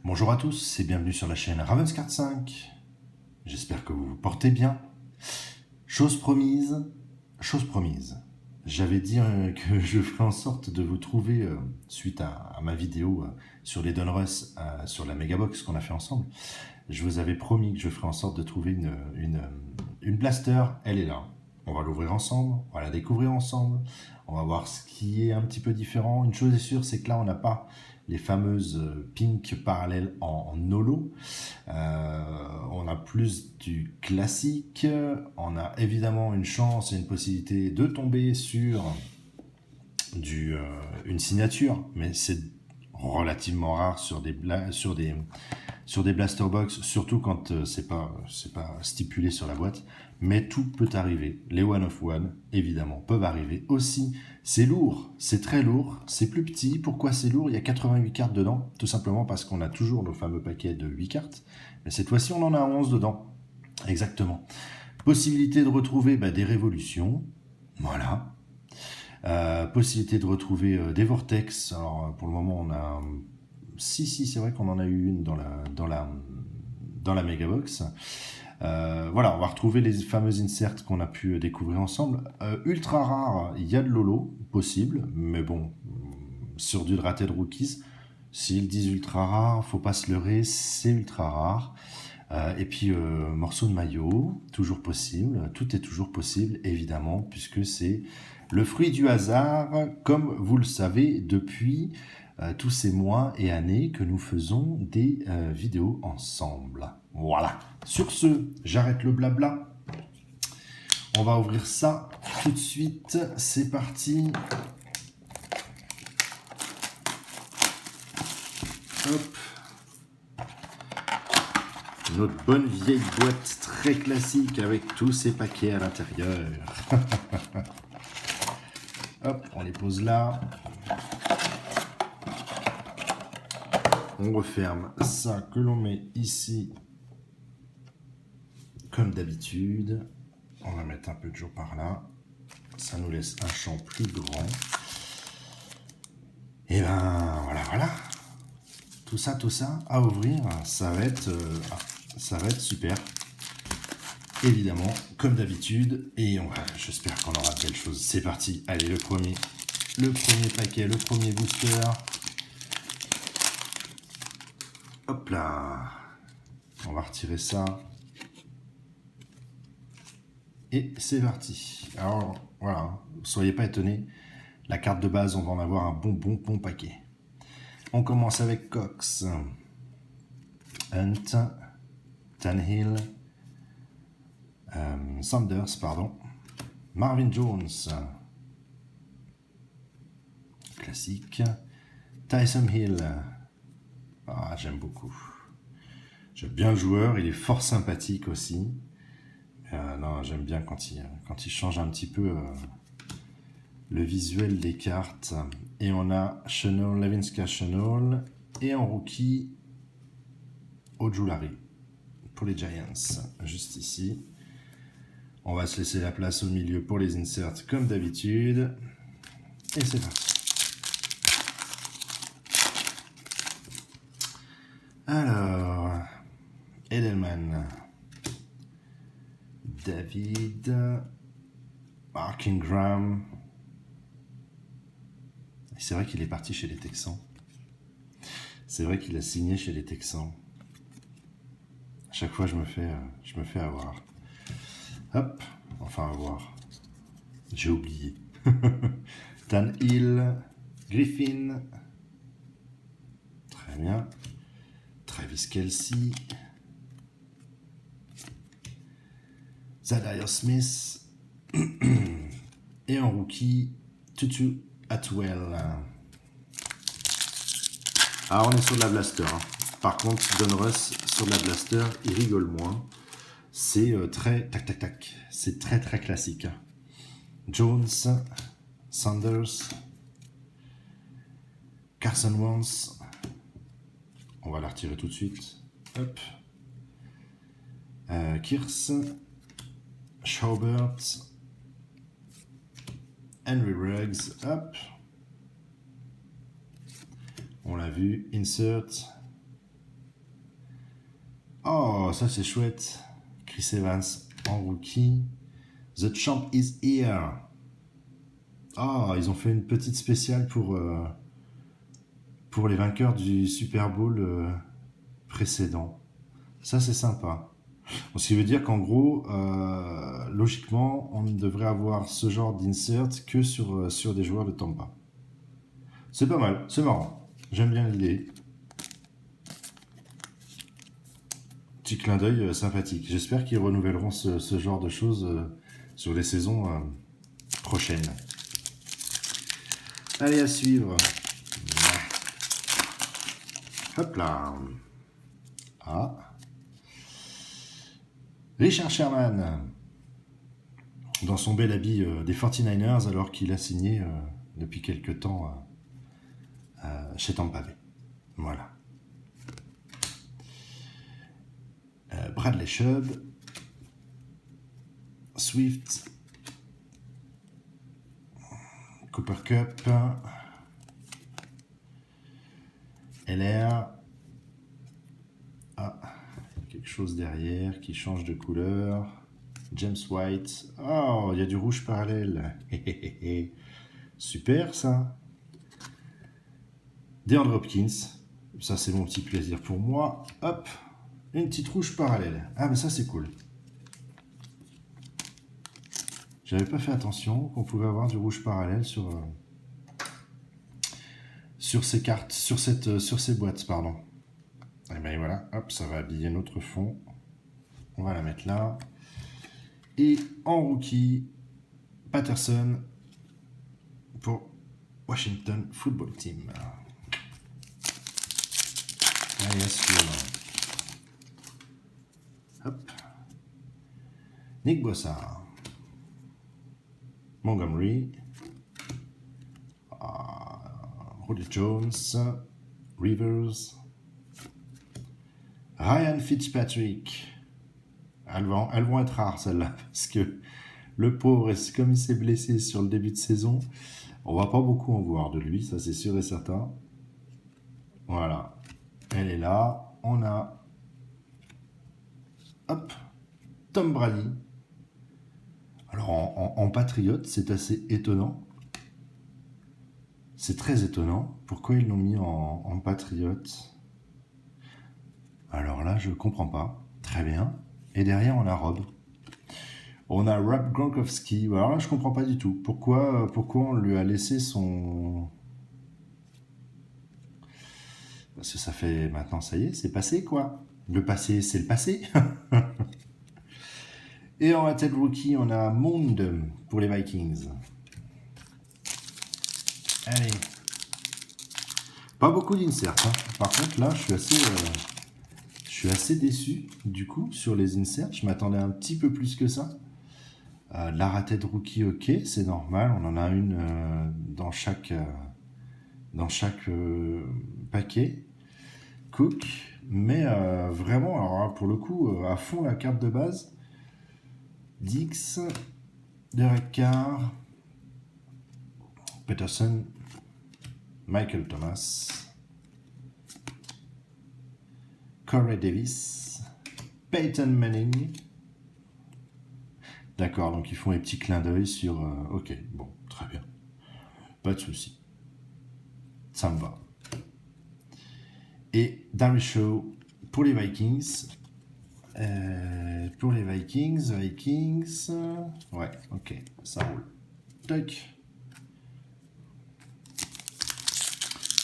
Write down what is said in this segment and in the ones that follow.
Bonjour à tous et bienvenue sur la chaîne Ravenscard 5. J'espère que vous vous portez bien. Chose promise, chose promise. J'avais dit que je ferais en sorte de vous trouver, suite à ma vidéo sur les Donruss, sur la Megabox qu'on a fait ensemble, je vous avais promis que je ferais en sorte de trouver une blaster. Elle est là. On va l'ouvrir ensemble, on va la découvrir ensemble, on va voir ce qui est un petit peu différent. Une chose est sûre, c'est que là, on n'a pas les fameuses pink parallèles en holo. On a plus du classique. On a évidemment une chance et une possibilité de tomber sur une signature, mais c'est relativement rare sur des blaster box, surtout quand c'est pas stipulé sur la boîte. Mais tout peut arriver. Les one of one, évidemment, peuvent arriver aussi. C'est lourd, c'est très lourd, c'est plus petit. Pourquoi c'est lourd? Il y a 88 cartes dedans, tout simplement parce qu'on a toujours nos fameux paquets de 8 cartes. Mais cette fois-ci, on en a 11 dedans. Exactement. Possibilité de retrouver des révolutions. Voilà. Possibilité de retrouver des vortex. Alors, pour le moment, on a... Si, c'est vrai qu'on en a eu une dans la Megabox. Voilà, on va retrouver les fameux inserts qu'on a pu découvrir ensemble. Ultra rare, il y a de Lolo, possible, mais bon, sur du Drafted Rookies, s'ils disent ultra rare, faut pas se leurrer, c'est ultra rare. Et puis, morceau de maillot, toujours possible, tout est toujours possible, évidemment, puisque c'est le fruit du hasard, comme vous le savez, depuis tous ces mois et années que nous faisons des vidéos ensemble. Voilà. Sur ce, j'arrête le blabla. On va ouvrir ça tout de suite. C'est parti. Hop. Notre bonne vieille boîte très classique avec tous ces paquets à l'intérieur. Hop, on les pose là. On referme ça que l'on met ici comme d'habitude. On va mettre un peu de jour par là. Ça nous laisse un champ plus grand. Et ben voilà. Tout ça à ouvrir, ça va être super. Évidemment, comme d'habitude. Et j'espère qu'on aura de belles choses. C'est parti. Allez, le premier paquet, le premier booster. Hop là. On va retirer ça. Et c'est parti. Alors, voilà. Soyez pas étonnés. La carte de base, on va en avoir un bon paquet. On commence avec Cox. Hunt. Tannehill. Sanders, pardon. Marvin Jones. Classique. Tyson Hill. Ah, j'aime beaucoup. J'aime bien le joueur, il est fort sympathique aussi. Non, j'aime bien quand il change un petit peu le visuel des cartes. Et on a Laviska Shenault et en rookie Ojulari pour les Giants, juste ici. On va se laisser la place au milieu pour les inserts comme d'habitude. Et c'est parti. Alors, Edelman, David, Mark Ingram. C'est vrai qu'il est parti chez les Texans. C'est vrai qu'il a signé chez les Texans. À chaque fois, je me fais avoir. Hop, enfin avoir. J'ai oublié. Tannehill, Griffin. Très bien. Travis Kelce. Za'Darius Smith. Et en rookie, Tutu Atwell. Ah, on est sur de la blaster. Par contre, Donruss, sur de la blaster, il rigole moins. C'est très tac. C'est très classique. Jones, Sanders, Carson Wentz. On va la retirer tout de suite. Hop. Kirsch, Schaubert, Henry Ruggs. Hop. On l'a vu. Insert. Oh, ça c'est chouette. Chris Evans en rookie. The champ is here. Oh, ils ont fait une petite spéciale pour les vainqueurs du Super Bowl précédent. Ça c'est sympa. Bon, ce qui veut dire qu'en gros, logiquement, on ne devrait avoir ce genre d'insert que sur des joueurs de Tampa. C'est pas mal, c'est marrant. J'aime bien l'idée. Petit clin d'œil sympathique. J'espère qu'ils renouvelleront ce genre de choses sur les saisons prochaines. Allez, à suivre. Hop là. Ah. Richard Sherman, dans son bel habit des 49ers, alors qu'il a signé depuis quelque temps chez Tampa Bay. Voilà. Bradley Chubb, Swift, Cooper Kupp, LR. Ah, quelque chose derrière qui change de couleur. James White. Oh, il y a du rouge parallèle. Super ça. DeAndre Hopkins. Ça, c'est mon petit plaisir pour moi. Hop, une petite rouge parallèle. Ah, mais ça, c'est cool. J'avais pas fait attention qu'on pouvait avoir du rouge parallèle sur ces cartes, sur ces boîtes, pardon. Et bien voilà, hop, ça va habiller notre fond. On va la mettre là. Et en rookie, Patterson pour Washington Football Team. Allez, à suivre. Hop. Nick Bossa. Montgomery. Rudy Jones. Rivers. Ryan Fitzpatrick. Elles vont être rares, celles-là, parce que le pauvre, comme il s'est blessé sur le début de saison, on va pas beaucoup en voir de lui, ça c'est sûr et certain. Voilà. Elle est là. On a... Hop. Tom Brady. Alors, en patriote, c'est assez étonnant. C'est très étonnant. Pourquoi ils l'ont mis en patriote? Alors là, je comprends pas. Très bien. Et derrière, on a Rob. On a Rob Gronkowski. Alors là, je comprends pas du tout. Pourquoi on lui a laissé son... Parce que ça fait... Maintenant, ça y est, c'est passé, quoi. Le passé, c'est le passé. Et en tête rookie, on a Monde pour les Vikings. Allez. Pas beaucoup d'inserts. Hein. Par contre, là, je suis assez déçu, du coup, sur les inserts. Je m'attendais un petit peu plus que ça. La rated rookie, ok, c'est normal. On en a une dans chaque paquet. Cook. Mais vraiment, alors là, pour le coup, à fond la carte de base. Dix, Derek Carr, Peterson, Michael Thomas, Corey Davis, Peyton Manning. D'accord, donc ils font les petits clins d'œil sur... ok, bon, très bien. Pas de souci. Ça me va. Et Darry Shaw pour les Vikings. Pour les Vikings, ouais, ok, ça roule. Tac.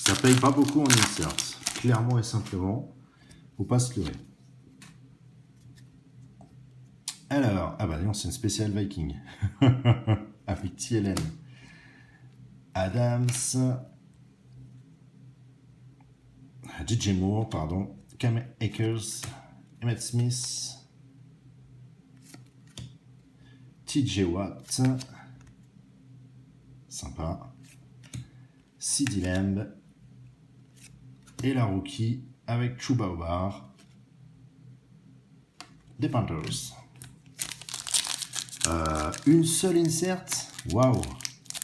Ça paye pas beaucoup en insert, clairement et simplement. Faut pas se leurrer. Alors, ah bah non, c'est une spéciale Viking. Avec TLN. Adams. DJ Moore, pardon. Cam Akers. Emmitt Smith, TJ Watt, sympa, CeeDee Lamb, et la rookie avec Chuba Hubbard des Panthers. Une seule insert, waouh!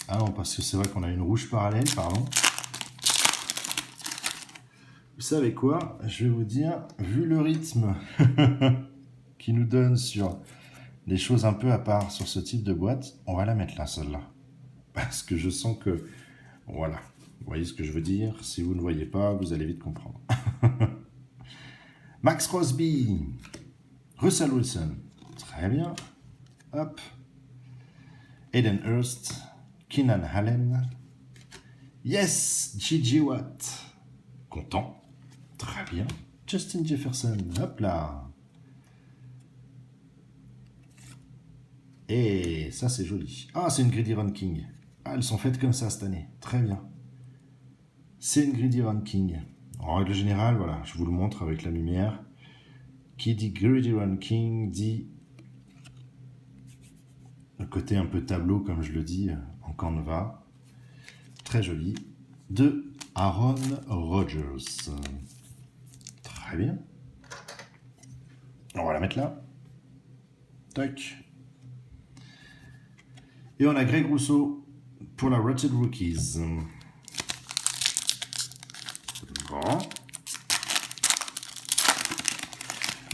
Ah non, parce que c'est vrai qu'on a une rouge parallèle, pardon. Vous savez quoi? Je vais vous dire, vu le rythme qui nous donne sur des choses un peu à part sur ce type de boîte, on va la mettre là, celle-là. Parce que je sens que... Voilà. Vous voyez ce que je veux dire? Si vous ne voyez pas, vous allez vite comprendre. Max Crosby. Russell Wilson. Très bien. Hop. Hayden Hurst. Keenan Allen. Yes! J.J. Watt. Content. Très bien. Justin Jefferson. Hop là. Et ça, c'est joli. Ah, c'est une Greedy Run King. Ah, elles sont faites comme ça cette année. Très bien. C'est une Greedy Run King. En règle générale, voilà, je vous le montre avec la lumière. Qui dit Greedy Run King dit le côté un peu tableau, comme je le dis, en Canva. Très joli. De Aaron Rodgers. Très bien. On va la mettre là. Tac. Et on a Greg Rousseau pour la Rated Rookies. Bon.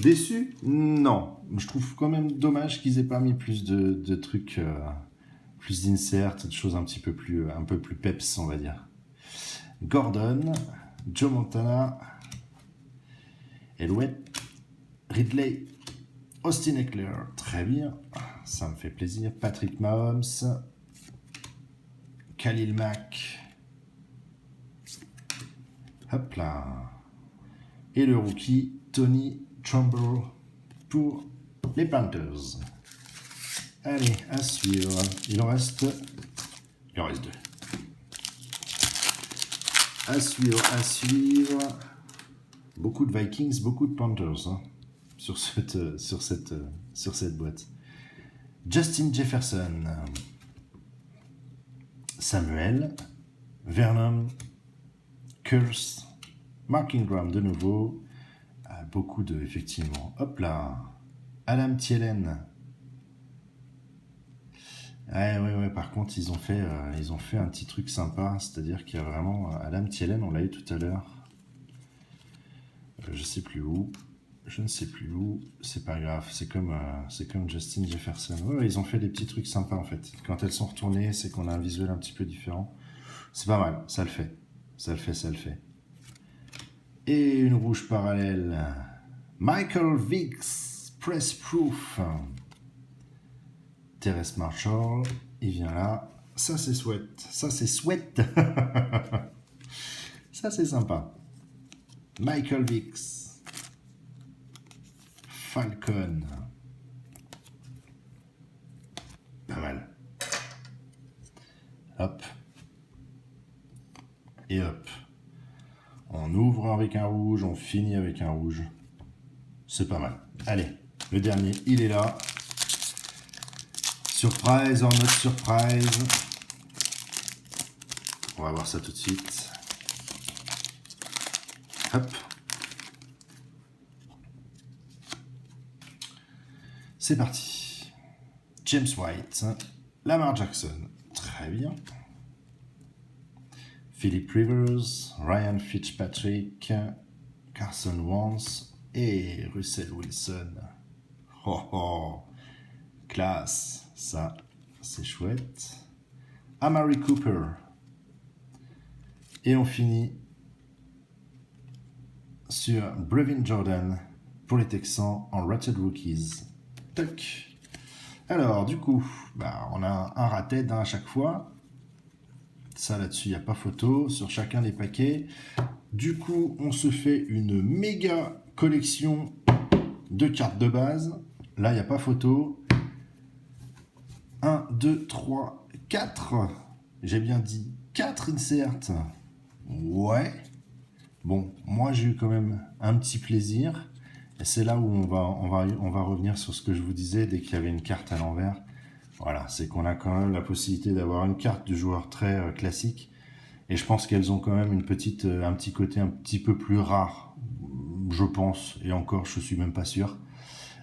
Déçu? Non. Je trouve quand même dommage qu'ils aient pas mis plus de trucs, plus d'inserts, de choses un peu plus peps, on va dire. Gordon, Joe Montana, Elwett, Ridley, Austin Eckler, très bien, ça me fait plaisir. Patrick Mahomes, Khalil Mack, hop là, et le rookie Tony Trumbull pour les Panthers. Allez, à suivre. Il en reste deux. À suivre. Beaucoup de Vikings, beaucoup de Panthers hein, sur cette boîte. Justin Jefferson, Samuel, Vernon, Curse, Mark Ingram de nouveau. Beaucoup de, effectivement. Hop là. Adam Thielen. Ouais, par contre, ils ont fait un petit truc sympa. C'est-à-dire qu'il y a vraiment... Adam Thielen, on l'a eu tout à l'heure. Je ne sais plus où. C'est pas grave. C'est comme Justin Jefferson. Ouais, ils ont fait des petits trucs sympas, en fait. Quand elles sont retournées, c'est qu'on a un visuel un petit peu différent. C'est pas mal. Ça le fait. Et une rouge parallèle. Michael Vick's Press Proof. Terrence Marshall. Il vient là. Ça, c'est sweat. Ça, c'est sympa. Michael Vick's. Falcon. Pas mal. Hop. Et hop. On ouvre avec un rouge, on finit avec un rouge. C'est pas mal. Allez, le dernier, il est là. Surprise en mode surprise. On va voir ça tout de suite. Hop. C'est parti. James White, Lamar Jackson. Très bien. Philip Rivers, Ryan Fitzpatrick, Carson Wentz et Russell Wilson. Oh, classe, ça c'est chouette. Amari Cooper. Et on finit sur Brevin Jordan pour les Texans en Rated Rookies. Toc. Alors, du coup, on a un rated à chaque fois. Ça, là-dessus, il n'y a pas photo sur chacun des paquets. Du coup, on se fait une méga collection de cartes de base. Là, il n'y a pas photo. 1, 2, 3, 4. J'ai bien dit 4 inserts. Ouais. Bon, moi, j'ai eu quand même un petit plaisir. Et c'est là où on va revenir sur ce que je vous disais dès qu'il y avait une carte à l'envers. Voilà, c'est qu'on a quand même la possibilité d'avoir une carte du joueur très classique. Et je pense qu'elles ont quand même un petit côté un petit peu plus rare, je pense. Et encore, je suis même pas sûr.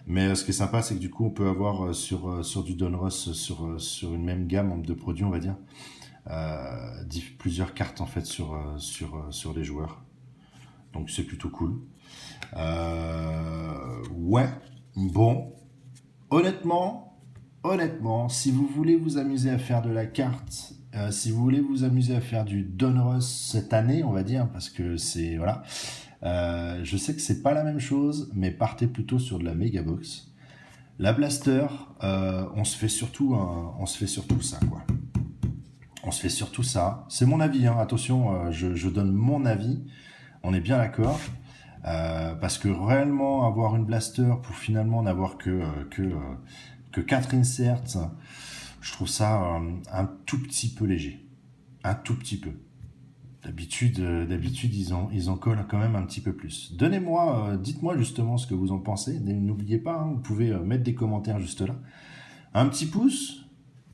Mais ce qui est sympa, c'est que du coup, on peut avoir sur du Donruss, sur une même gamme de produits, on va dire, plusieurs cartes en fait sur les joueurs. donc c'est plutôt cool. Ouais, bon, honnêtement, si vous voulez vous amuser à faire de la carte, si vous voulez vous amuser à faire du Donruss cette année, on va dire, parce que c'est, voilà, je sais que c'est pas la même chose, mais partez plutôt sur de la Megabox. La Blaster, on se fait surtout ça, quoi. On se fait surtout ça. C'est mon avis, hein. Attention, je donne mon avis. On est bien d'accord. Parce que réellement, avoir une Blaster pour finalement n'avoir que 4 inserts, je trouve ça un tout petit peu léger. Un tout petit peu. D'habitude, ils en collent quand même un petit peu plus. Dites-moi justement ce que vous en pensez. N'oubliez pas, hein, vous pouvez mettre des commentaires juste là. Un petit pouce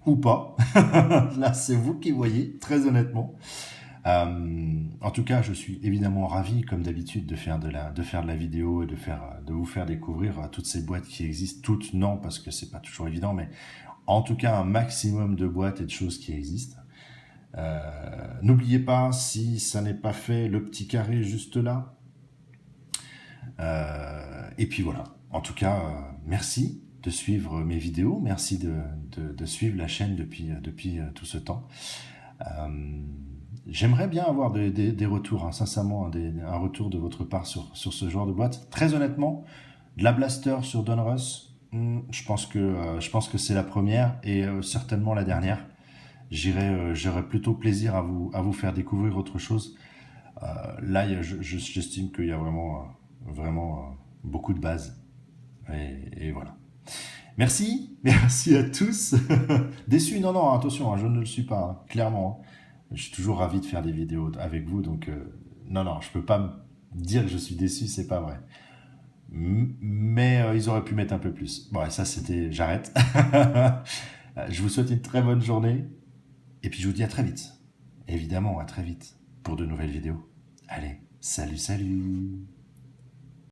ou pas. Là, c'est vous qui voyez, très honnêtement. En tout cas, je suis évidemment ravi, comme d'habitude, de faire de la vidéo et de vous faire découvrir toutes ces boîtes qui existent. Toutes, non, parce que c'est pas toujours évident, mais en tout cas, un maximum de boîtes et de choses qui existent. N'oubliez pas, si ça n'est pas fait, le petit carré juste là. Et puis voilà. En tout cas, merci de suivre mes vidéos. Merci de suivre la chaîne depuis tout ce temps. J'aimerais bien avoir des retours, hein, sincèrement, un retour de votre part sur ce genre de boîte. Très honnêtement, de la Blaster sur Donruss, je pense que c'est la première et certainement la dernière. J'aurais plutôt plaisir à vous faire découvrir autre chose. Là, j'estime qu'il y a vraiment beaucoup de bases. Et voilà. Merci à tous. Déçu, non, attention, hein, je ne le suis pas, hein, clairement. Je suis toujours ravi de faire des vidéos avec vous, donc non, je peux pas me dire que je suis déçu, c'est pas vrai. Mais ils auraient pu mettre un peu plus. Bon, et ça j'arrête. Je vous souhaite une très bonne journée. Et puis je vous dis à très vite. Évidemment, à très vite pour de nouvelles vidéos. Allez, salut.